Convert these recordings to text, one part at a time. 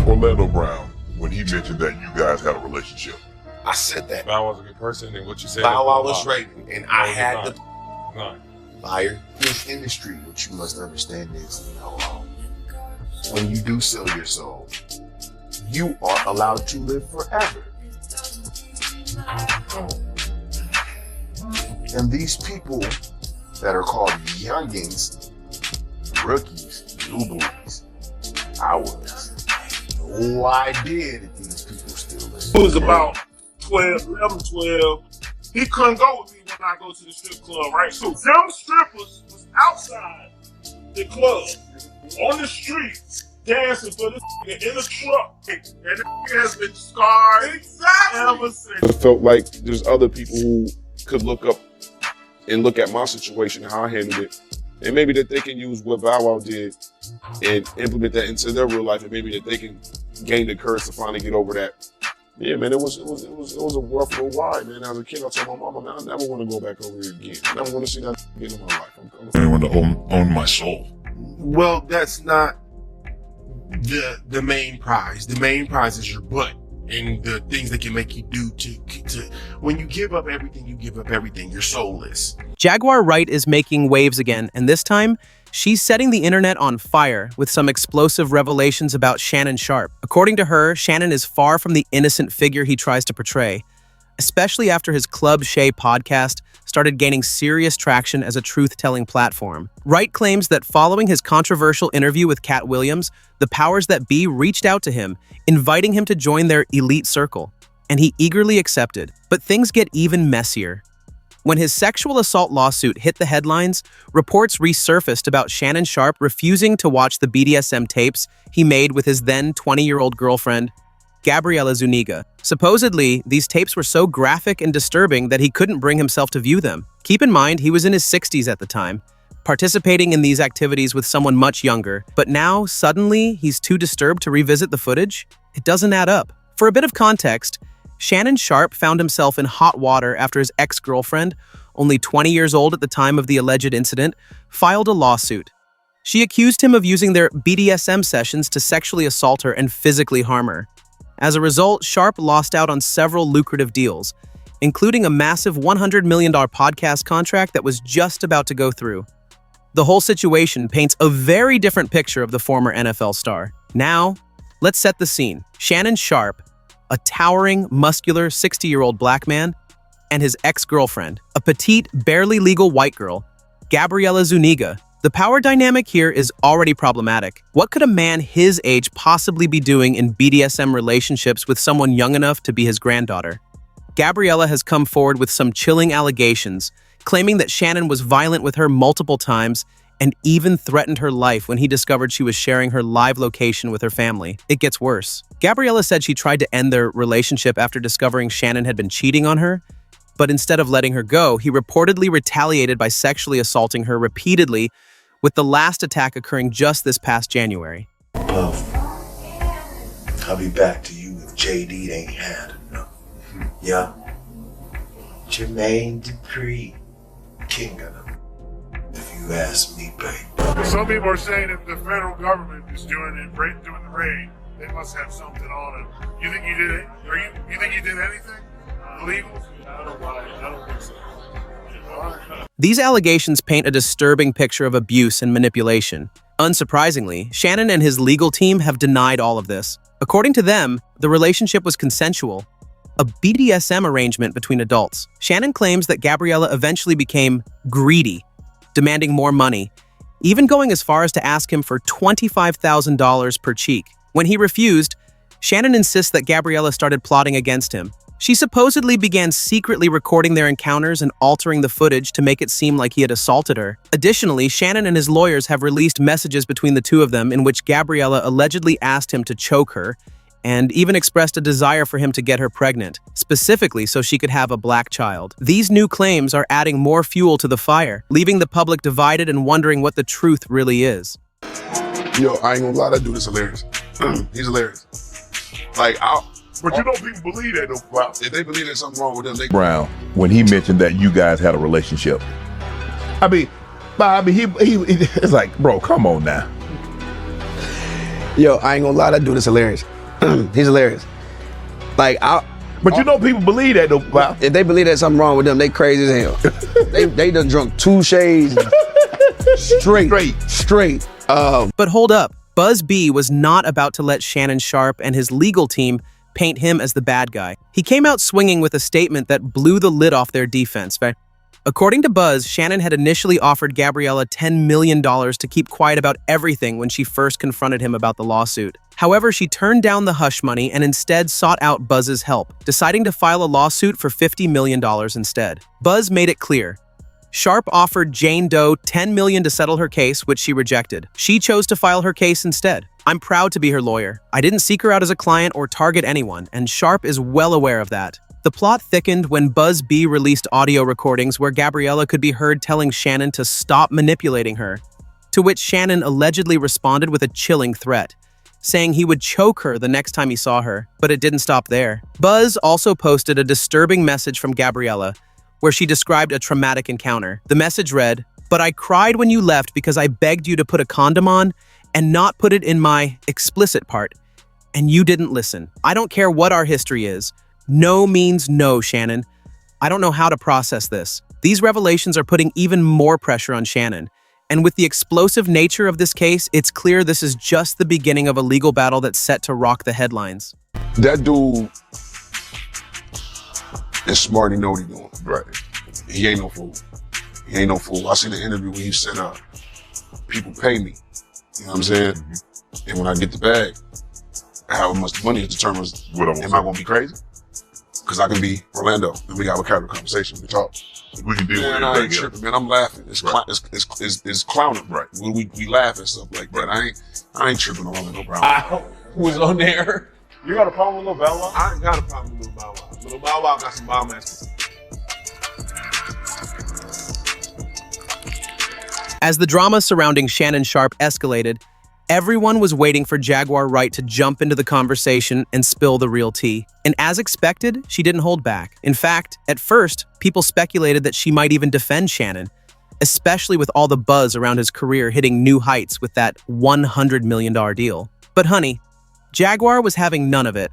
Orlando Brown when he mentioned that you guys had a relationship? I said that. Bow Wow's a good person, and what you said. Bow Wow was raping, and I had the None. liar. This industry, what you must understand is, when you do sell your soul, you are allowed to live forever. And these people that are called youngins, rookies, new boys, I was no idea that these people still listen. He was about 11, 12. He couldn't go with me when I go to the strip club, right? So them strippers was outside the club, on the street, dancing for this nigga in a truck. And this nigga has been scarred ever since. I felt like there's other people who could look up and look at my situation, how I handled it, and maybe that they can use what Bow Wow did and implement that into their real life, and maybe that they can gain the courage to finally get over that. Yeah, man, it was a rough little ride, man. As a kid, I told my mama, man, I never want to go back over here again. I never want to see that again in my life. I want to own my soul. Well, that's not the main prize. The main prize is your butt and the things that can make you do to when you give up everything, you give up everything. You're soulless. Jaguar Wright is making waves again, and this time, she's setting the internet on fire with some explosive revelations about Shannon Sharpe. According to her, Shannon is far from the innocent figure he tries to portray, especially after his Club Shay podcast started gaining serious traction as a truth-telling platform. Wright claims that following his controversial interview with Cat Williams, the powers that be reached out to him, inviting him to join their elite circle, and he eagerly accepted. But things get even messier. When his sexual assault lawsuit hit the headlines, reports resurfaced about Shannon Sharpe refusing to watch the BDSM tapes he made with his then 20-year-old girlfriend, Gabriella Zuniga. Supposedly, these tapes were so graphic and disturbing that he couldn't bring himself to view them. Keep in mind, he was in his 60s at the time, participating in these activities with someone much younger, but now, suddenly, he's too disturbed to revisit the footage? It doesn't add up. For a bit of context, Shannon Sharpe found himself in hot water after his ex-girlfriend, only 20 years old at the time of the alleged incident, filed a lawsuit. She accused him of using their BDSM sessions to sexually assault her and physically harm her. As a result, Sharpe lost out on several lucrative deals, including a massive $100 million podcast contract that was just about to go through. The whole situation paints a very different picture of the former NFL star. Now, let's set the scene. Shannon Sharpe, a towering, muscular 60-year-old black man, and his ex-girlfriend, a petite, barely legal white girl, Gabriella Zuniga. The power dynamic here is already problematic. What could a man his age possibly be doing in BDSM relationships with someone young enough to be his granddaughter? Gabriella has come forward with some chilling allegations, claiming that Shannon was violent with her multiple times and even threatened her life when he discovered she was sharing her live location with her family. It gets worse. Gabriella said she tried to end their relationship after discovering Shannon had been cheating on her, but instead of letting her go, he reportedly retaliated by sexually assaulting her repeatedly, with the last attack occurring just this past January. Puff, I'll be back to you if JD ain't had enough. Yeah? Jermaine Dupri, king of them. If you ask me, babe. Some people are saying that the federal government is doing the raid. They must have something on it. You think you did it? You think you did anything illegal? I don't think so. These allegations paint a disturbing picture of abuse and manipulation. Unsurprisingly, Shannon and his legal team have denied all of this. According to them, the relationship was consensual, a BDSM arrangement between adults. Shannon claims that Gabriella eventually became greedy, demanding more money, even going as far as to ask him for $25,000 per cheek. When he refused, Shannon insists that Gabriella started plotting against him. She supposedly began secretly recording their encounters and altering the footage to make it seem like he had assaulted her. Additionally, Shannon and his lawyers have released messages between the two of them in which Gabriella allegedly asked him to choke her and even expressed a desire for him to get her pregnant, specifically so she could have a black child. These new claims are adding more fuel to the fire, leaving the public divided and wondering what the truth really is. Yo, I ain't gonna lie, that dude is hilarious. He's hilarious. Like, But you know people believe that though. well, if they believe there's something wrong with them, they Brown when he mentioned that you guys had a relationship. I mean, he it's like, bro, come on now. Yo, I ain't gonna lie, that dude is hilarious. He's hilarious. Like, But you know people believe that though, Wow. if they believe there's something wrong with them, they crazy as hell. they done drunk 2 shades straight. But hold up, Buzz B was not about to let Shannon Sharpe and his legal team paint him as the bad guy. He came out swinging with a statement that blew the lid off their defense. According to Buzz, Shannon had initially offered Gabriella $10 million to keep quiet about everything when she first confronted him about the lawsuit. However, she turned down the hush money and instead sought out Buzz's help, deciding to file a lawsuit for $50 million instead. Buzz made it clear. Sharpe offered Jane Doe $10 million to settle her case, which she rejected. She chose to file her case instead. I'm proud to be her lawyer. I didn't seek her out as a client or target anyone, and Sharpe is well aware of that. The plot thickened when Buzz B released audio recordings where Gabriella could be heard telling Shannon to stop manipulating her, to which Shannon allegedly responded with a chilling threat, saying he would choke her the next time he saw her, but it didn't stop there. Buzz also posted a disturbing message from Gabriella, where she described a traumatic encounter. The message read, "But I cried when you left because I begged you to put a condom on and not put it in my explicit part, and you didn't listen. I don't care what our history is. No means no, Shannon. I don't know how to process this." These revelations are putting even more pressure on Shannon. And with the explosive nature of this case, it's clear this is just the beginning of a legal battle that's set to rock the headlines. That dude is smart. He know what he doing. Right. He ain't no fool. He ain't no fool. I seen the interview when he said, people pay me. You know what I'm saying? And when I get the bag, how much money determines What I'm am I gonna be crazy? Because I can be Orlando and we got a kind of conversation. We talk. We can deal with Man, I ain't everything tripping, else. man. I'm laughing. It's Right. it's clowning, right? We laugh and stuff like that. I ain't tripping on Orlando Brown. Was on there. You got a problem with Lil Bow Wow? I ain't got a problem with Lil Bow Wow. Lil Bow Wow got some bomb ass. As the drama surrounding Shannon Sharpe escalated, everyone was waiting for Jaguar Wright to jump into the conversation and spill the real tea. And as expected, she didn't hold back. In fact, at first, people speculated that she might even defend Shannon, especially with all the buzz around his career hitting new heights with that $100 million deal. But honey, Jaguar was having none of it.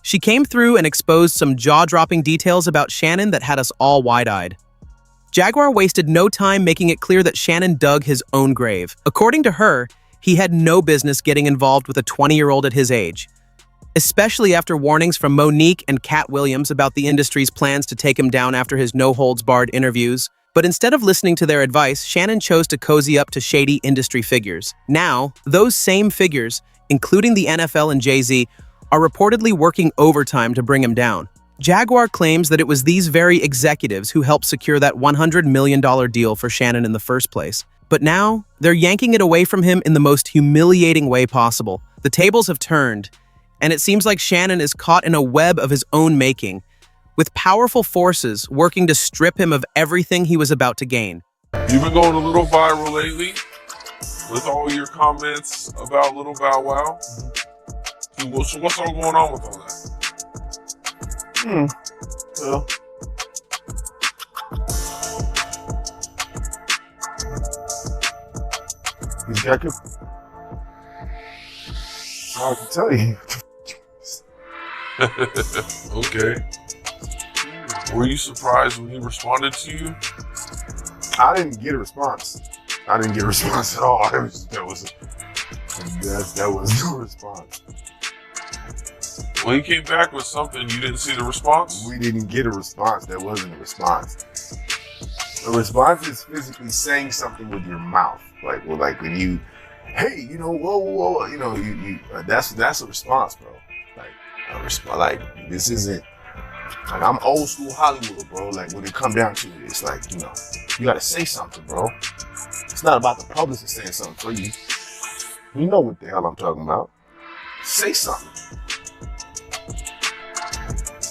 She came through and exposed some jaw-dropping details about Shannon that had us all wide-eyed. Jaguar wasted no time making it clear that Shannon dug his own grave. According to her, he had no business getting involved with a 20-year-old at his age, especially after warnings from Monique and Cat Williams about the industry's plans to take him down after his no-holds-barred interviews. But instead of listening to their advice, Shannon chose to cozy up to shady industry figures. Now, those same figures, including the NFL and Jay-Z, are reportedly working overtime to bring him down. Jaguar claims that it was these very executives who helped secure that $100 million deal for Shannon in the first place. But now, they're yanking it away from him in the most humiliating way possible. The tables have turned, and it seems like Shannon is caught in a web of his own making, with powerful forces working to strip him of everything he was about to gain. You've been going a little viral lately with all your comments about Little Bow Wow. So what's all going on with all that? Well, he's got good. I can tell you. Okay. Were you surprised when he responded to you? I didn't get a response. I didn't get a response at all. That was no response. When he came back with something, you didn't see the response? We didn't get a response. That wasn't a response. A response is physically saying something with your mouth, like when you, hey, whoa, that's a response, bro. Like this isn't. Like, I'm old school Hollywood, bro. Like, when it come down to it, it's like, you gotta say something, bro. It's not about the publicist saying something for you. You know what the hell I'm talking about. Say something.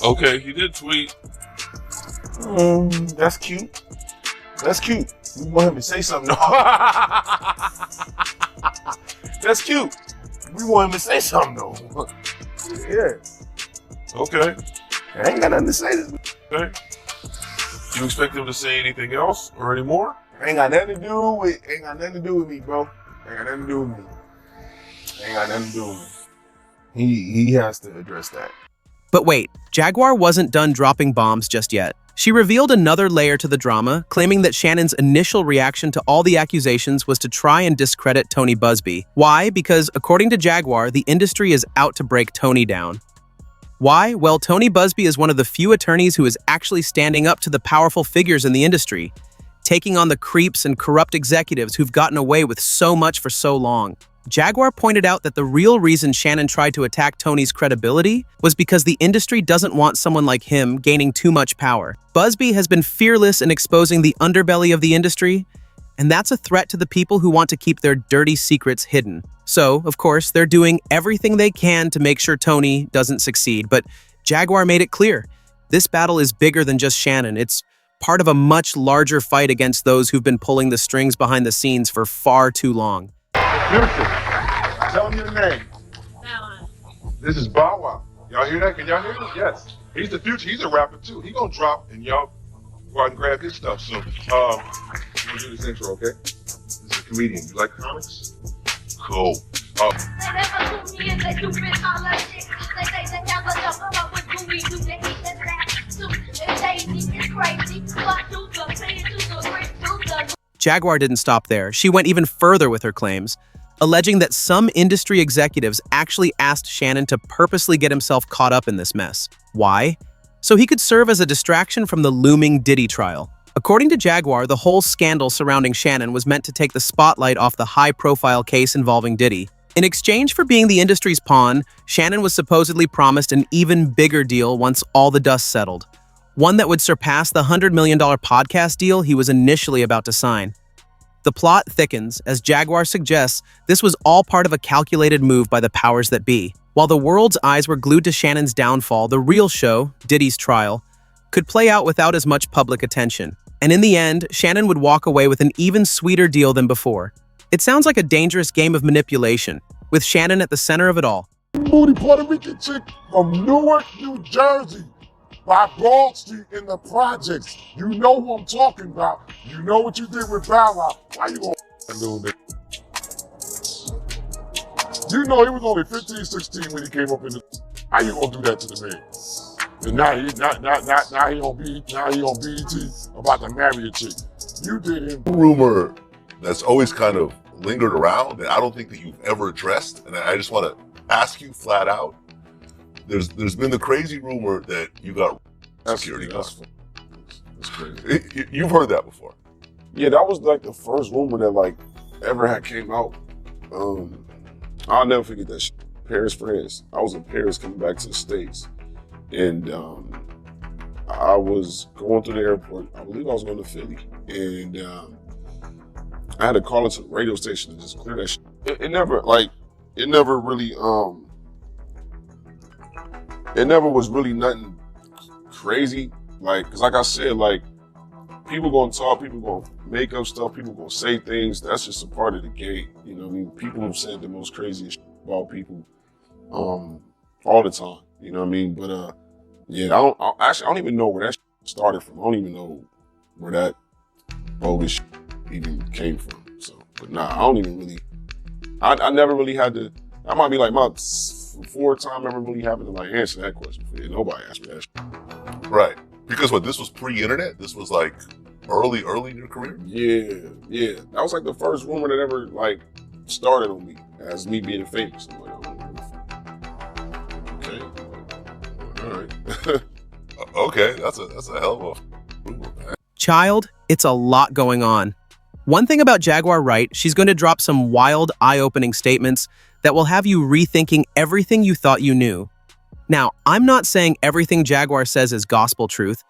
Okay, he did tweet. That's cute. That's cute. We want him to say something. That's cute. We want him to say something, though. Yeah. Okay. I ain't got nothing to say. Okay. Do you expect him to say anything else or any more? Ain't got nothing to do with me, bro. Ain't got nothing to do with me. Ain't got nothing to do with it. He has to address that. But wait, Jaguar wasn't done dropping bombs just yet. She revealed another layer to the drama, claiming that Shannon's initial reaction to all the accusations was to try and discredit Tony Busby. Why? Because according to Jaguar, the industry is out to break Tony down. Why? Well, Tony Busby is one of the few attorneys who is actually standing up to the powerful figures in the industry, taking on the creeps and corrupt executives who've gotten away with so much for so long. Jaguar pointed out that the real reason Shannon tried to attack Tony's credibility was because the industry doesn't want someone like him gaining too much power. Busby has been fearless in exposing the underbelly of the industry, and that's a threat to the people who want to keep their dirty secrets hidden. So, of course, they're doing everything they can to make sure Tony doesn't succeed, but Jaguar made it clear. This battle is bigger than just Shannon. It's part of a much larger fight against those who've been pulling the strings behind the scenes for far too long. Beautiful. Tell me your name. This is Bow Wow. Y'all hear that? Can y'all hear it? Yes. He's the future. He's a rapper too. He gonna drop and y'all go out and grab his stuff. So, we'll do this intro, okay? This is a comedian. You like comics? Cool. Jaguar didn't stop there. She went even further with her claims, alleging that some industry executives actually asked Shannon to purposely get himself caught up in this mess. Why? So he could serve as a distraction from the looming Diddy trial. According to Jaguar, the whole scandal surrounding Shannon was meant to take the spotlight off the high-profile case involving Diddy. In exchange for being the industry's pawn, Shannon was supposedly promised an even bigger deal once all the dust settled, one that would surpass the $100 million podcast deal he was initially about to sign. The plot thickens. As Jaguar suggests, this was all part of a calculated move by the powers that be. While the world's eyes were glued to Shannon's downfall, the real show, Diddy's trial, could play out without as much public attention. And in the end, Shannon would walk away with an even sweeter deal than before. It sounds like a dangerous game of manipulation, with Shannon at the center of it all. Booty Puerto Rican chick from Newark, New Jersey, by Broad Street in the projects. You know who I'm talking about. You know what you did with Bow Wow. Why you gonna do that? You know he was only 15, 16 when he came up in the. How you gonna do that to the man? And now he on BET about to marry a chick. You did him. Rumor that's always kind of lingered around that I don't think that you've ever addressed, and I just want to ask you flat out. There's been the crazy rumor that you got security guards. That's crazy. You've heard that before. Yeah, that was like the first rumor that like ever had came out. I'll never forget that shit. Paris, France. I was in Paris coming back to the States, and I was going through the airport. I believe I was going to Philly, and I had to call into the radio station to just clear that shit. It never was really nothing crazy. Like, cause like I said, like people gonna talk, people gonna make up stuff, people gonna say things. That's just a part of the game. You know what I mean? People have said the most craziest shit about people all the time. You know what I mean? But yeah, I don't even know where that shit started from. I don't even know where that bogus shit even came from. So, but nah, I don't even really. I never really had to. That might be like my fourth time ever really having to like answer that question. Yeah, nobody asked me that shit. Right. Because what, this was pre-internet? This was like early in your career? Yeah. That was like the first rumor that ever like started on me as me being famous. I'm like, okay. All right. Okay, that's a hell of a rumor, man. Child, it's a lot going on. One thing about Jaguar Wright, she's going to drop some wild, eye-opening statements that will have you rethinking everything you thought you knew. Now, I'm not saying everything Jaguar says is gospel truth,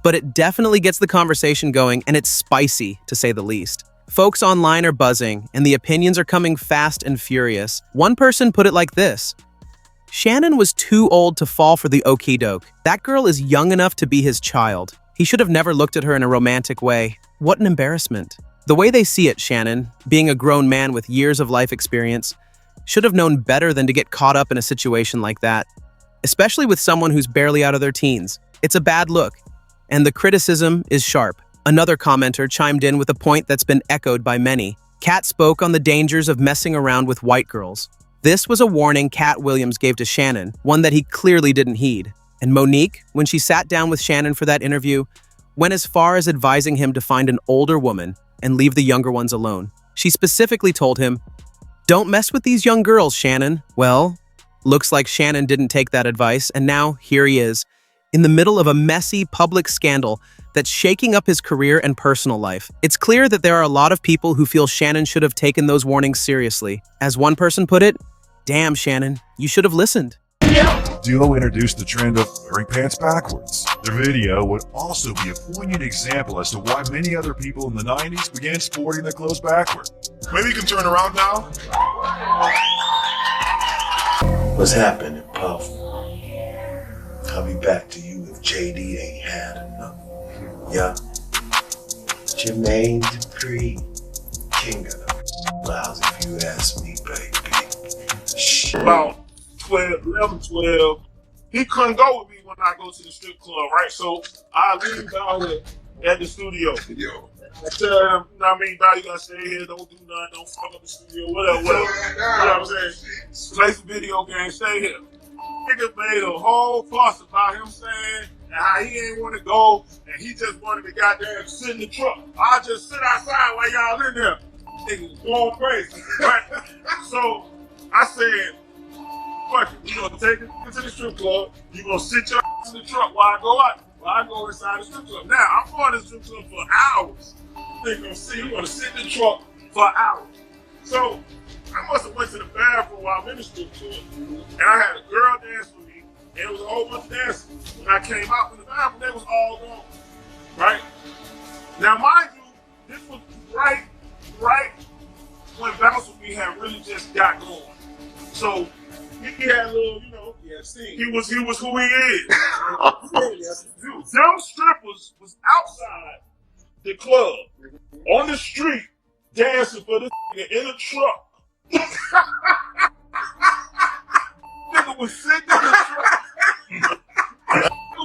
but it definitely gets the conversation going, and it's spicy, to say the least. Folks online are buzzing, and the opinions are coming fast and furious. One person put it like this: Shannon was too old to fall for the okie doke. That girl is young enough to be his child. He should have never looked at her in a romantic way. What an embarrassment. The way they see it, Shannon, being a grown man with years of life experience, should have known better than to get caught up in a situation like that, especially with someone who's barely out of their teens. It's a bad look, and the criticism is sharp. Another commenter chimed in with a point that's been echoed by many. Kat spoke on the dangers of messing around with white girls. This was a warning Cat Williams gave to Shannon, one that he clearly didn't heed. And Monique, when she sat down with Shannon for that interview, went as far as advising him to find an older woman and leave the younger ones alone. She specifically told him, "Don't mess with these young girls, Shannon." Well, looks like Shannon didn't take that advice, and now here he is, in the middle of a messy public scandal that's shaking up his career and personal life. It's clear that there are a lot of people who feel Shannon should have taken those warnings seriously. As one person put it, "Damn, Shannon, you should have listened." Duo introduced the trend of wearing pants backwards. Their video would also be a poignant example as to why many other people in the 90s began sporting their clothes backward. Maybe you can turn around now. What's happening, Puff? I'll be back to you if JD ain't had enough. Yeah. Jermaine Dupri, king of the clouds, if you ask me, baby. Shh. About 11, 12. He couldn't go with me when I go to the strip club, right? So I leave out here at the studio. Yo. I tell him, you know what I mean, dog, you gotta stay here, don't do nothing, don't fuck up the studio, whatever. You know what I'm saying? Play some video games, stay here. Nigga made a whole fuss about him saying how he ain't want to go and he just wanted to goddamn sit in the truck. I just sit outside while y'all in there. Niggas going crazy, right? So I said, fuck it, you gonna take it to the strip club, you gonna sit your ass in the truck while I go out, while I go inside the strip club. Now, I'm going to the strip club for hours. They're gonna see, you're gonna sit in the truck for hours. So, I must have went to the bathroom while I'm in the strip club, and I had a girl dance with me, and it was a whole bunch of dancers. When I came out from the bathroom, they was all gone, right? Now, mind you, this was right when Bounce With Me had really just got going. So, he had a little, you know, he was who he is. Them strippers was outside the club, on the street, dancing for this nigga in a truck. Nigga was sitting in the truck. He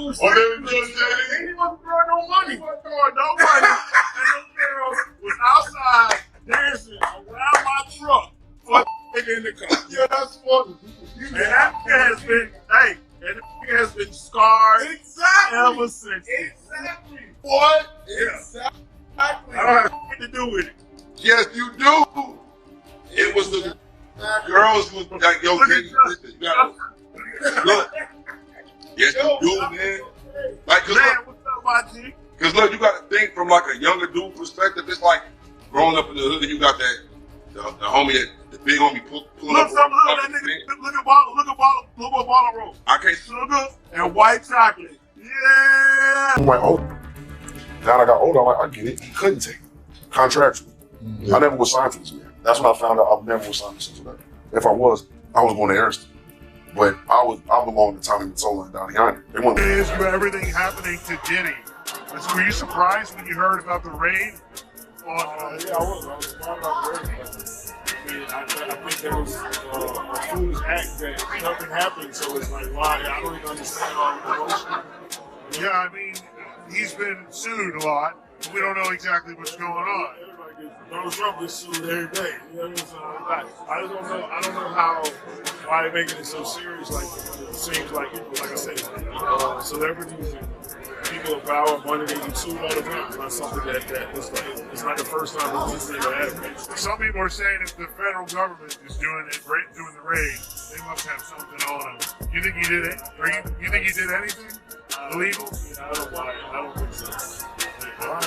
wasn't throwing no money. He wasn't throwing no money. And them girls was outside dancing around my truck for nigga in the car. Yeah, that's funny. And that nigga has been, and that nigga has been scarred ever since. Exactly. What? Yeah. Exactly. I don't have anything to do with it. Yes, you do. It was the girls who was like, yo, listen, you gotta look. Yes, you do, man. Like, Man, what's up, my G? Cause look, you gotta think from like a younger dude perspective. It's like growing up in the hood, and you got that the homie, the big homie pulling Look, up. look at that nigga. Look at bottle roll. I can't. Sugar and white chocolate. Yeah. I'm like, oh. Now I got older, I'm like, I get it. He couldn't take it. Contractually. I never was signed to this man. That's when I found out I never was signed to Cincinnati. If I was going to Ariston. But I belonged to Tommy Mottola and Donnie Yonder. They weren't. Is everything happening to Diddy? Were you surprised when you heard about the raid? Yeah, I was surprised about the raid. I think there was a foolish act that nothing happened, so it's like, why? I don't even understand all the emotion. Yeah, I mean, he's been sued a lot. We don't know exactly what's going on. Donald Trump gets sued every day. You know what I'm saying? I don't know why they're making it so serious. Like, it seems like, like I said, celebrities and people of power, money, they get sued all the time. It's not something that it's not the first time this thing happened. Some people are saying if the federal government is doing the raid, they must have something on them. You think he did it? Or you think he did anything illegal? Yeah, I don't think so.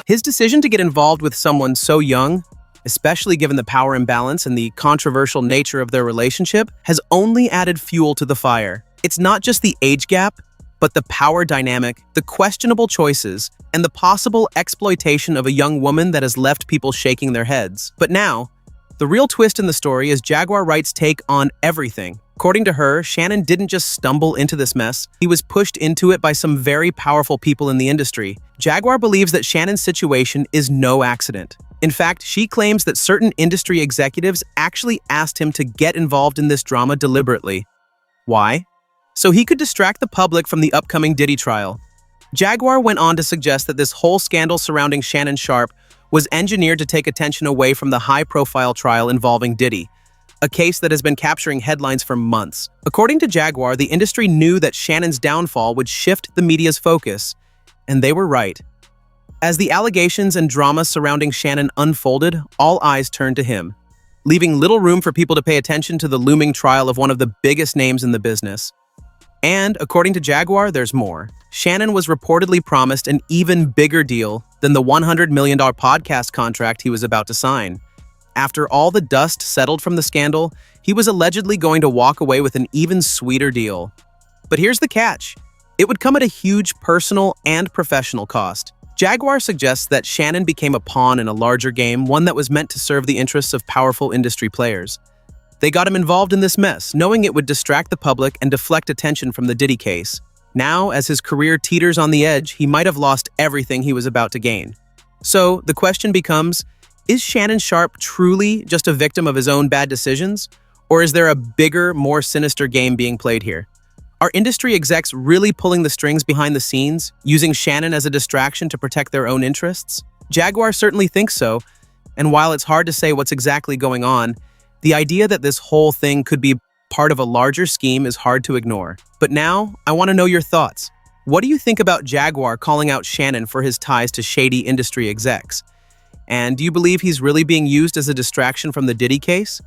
His decision to get involved with someone so young, especially given the power imbalance and the controversial nature of their relationship, has only added fuel to the fire. It's not just the age gap, but the power dynamic, the questionable choices, and the possible exploitation of a young woman that has left people shaking their heads. But now, the real twist in the story is Jaguar Wright's take on everything. According to her, Shannon didn't just stumble into this mess, he was pushed into it by some very powerful people in the industry. Jaguar believes that Shannon's situation is no accident. In fact, she claims that certain industry executives actually asked him to get involved in this drama deliberately. Why? So he could distract the public from the upcoming Diddy trial. Jaguar went on to suggest that this whole scandal surrounding Shannon Sharpe was engineered to take attention away from the high-profile trial involving Diddy. a case that has been capturing headlines for months. According to Jaguar, the industry knew that Shannon's downfall would shift the media's focus, and they were right. As the allegations and drama surrounding Shannon unfolded, all eyes turned to him, leaving little room for people to pay attention to the looming trial of one of the biggest names in the business. And, according to Jaguar, there's more. Shannon was reportedly promised an even bigger deal than the $100 million podcast contract he was about to sign. After all the dust settled from the scandal, he was allegedly going to walk away with an even sweeter deal. But here's the catch. It would come at a huge personal and professional cost. Jaguar suggests that Shannon became a pawn in a larger game, one that was meant to serve the interests of powerful industry players. They got him involved in this mess, knowing it would distract the public and deflect attention from the Diddy case. Now, as his career teeters on the edge, he might have lost everything he was about to gain. So, the question becomes, is Shannon Sharpe truly just a victim of his own bad decisions? Or is there a bigger, more sinister game being played here? Are industry execs really pulling the strings behind the scenes, using Shannon as a distraction to protect their own interests? Jaguar certainly thinks so, and while it's hard to say what's exactly going on, the idea that this whole thing could be part of a larger scheme is hard to ignore. But now, I want to know your thoughts. What do you think about Jaguar calling out Shannon for his ties to shady industry execs? And do you believe he's really being used as a distraction from the Diddy case?